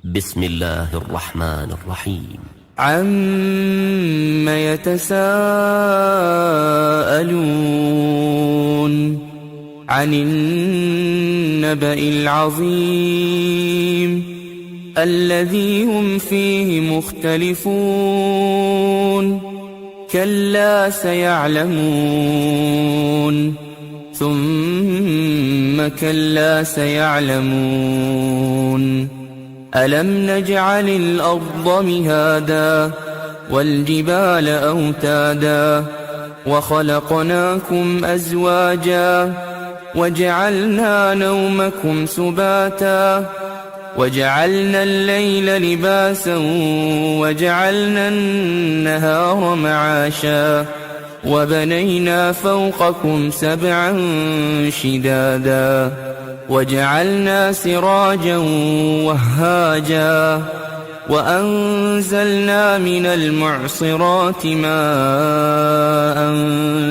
بسم الله الرحمن الرحيم. عَمَّ يتساءلون عن النبأ العظيم الذي هم فيه مختلفون كلا سيعلمون ثم كلا سيعلمون ألم نجعل الأرض مهادا والجبال أوتادا وخلقناكم أزواجا وجعلنا نومكم سباتا وجعلنا الليل لباسا وجعلنا النهار معاشا وبنينا فوقكم سبعا شدادا وجعلنا سراجا وهاجا وأنزلنا من المعصرات ماء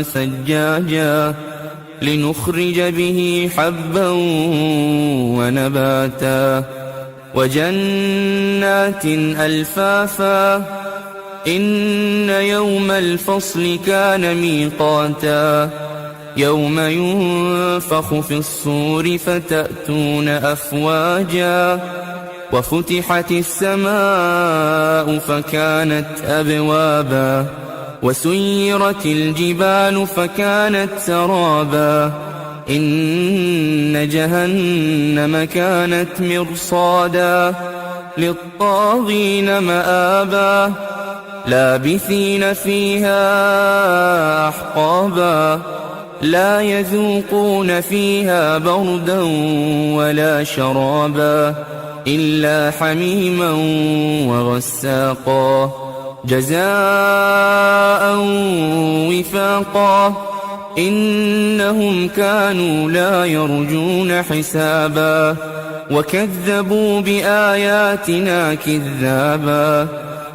ثجاجا لنخرج به حبا ونباتا وجنات ألفافا إن يوم الفصل كان ميقاتا يوم ينفخ في الصور فتأتون أفواجا وفتحت السماء فكانت أبوابا وسيرت الجبال فكانت سرابا إن جهنم كانت مرصادا للطاغين مآبا لابثين فيها أحقابا لا يذوقون فيها بردا ولا شرابا إلا حميما وغساقا جزاء وفاقا إنهم كانوا لا يرجون حسابا وكذبوا بآياتنا كذابا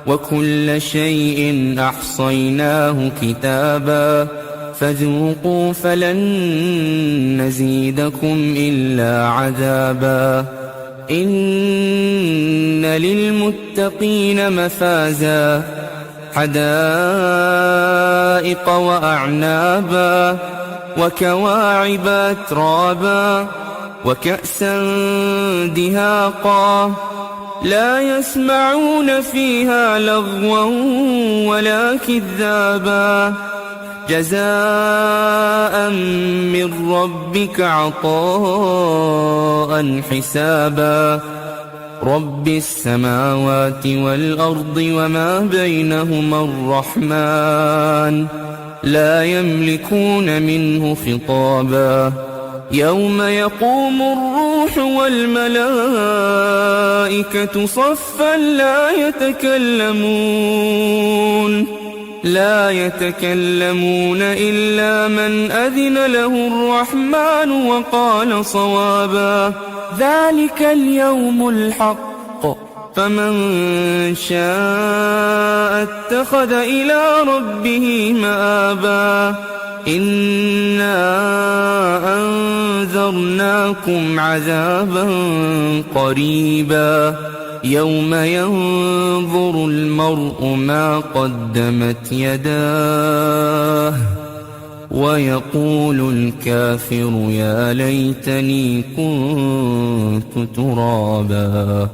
وكل شيء أحصيناه كتابا فذوقوا فلن نزيدكم إلا عذابا إن للمتقين مفازا حدائق وأعنابا وكواعب أترابا وكأسا دهاقا لا يسمعون فيها لغوا ولا كذابا جزاء من ربك عطاء حسابا رب السماوات والأرض وما بينهما الرحمن لا يملكون منه خطابا يوم يقوم الروح والملائكة صفا لا يتكلمون إلا من أذن له الرحمن وقال صوابا ذلك اليوم الحق فمن شاء اتخذ إلى ربه مآبا إنا أنذرناكم عذابا قريبا يوم ينظر المرء ما قدمت يداه ويقول الكافر يا ليتني كنت ترابا.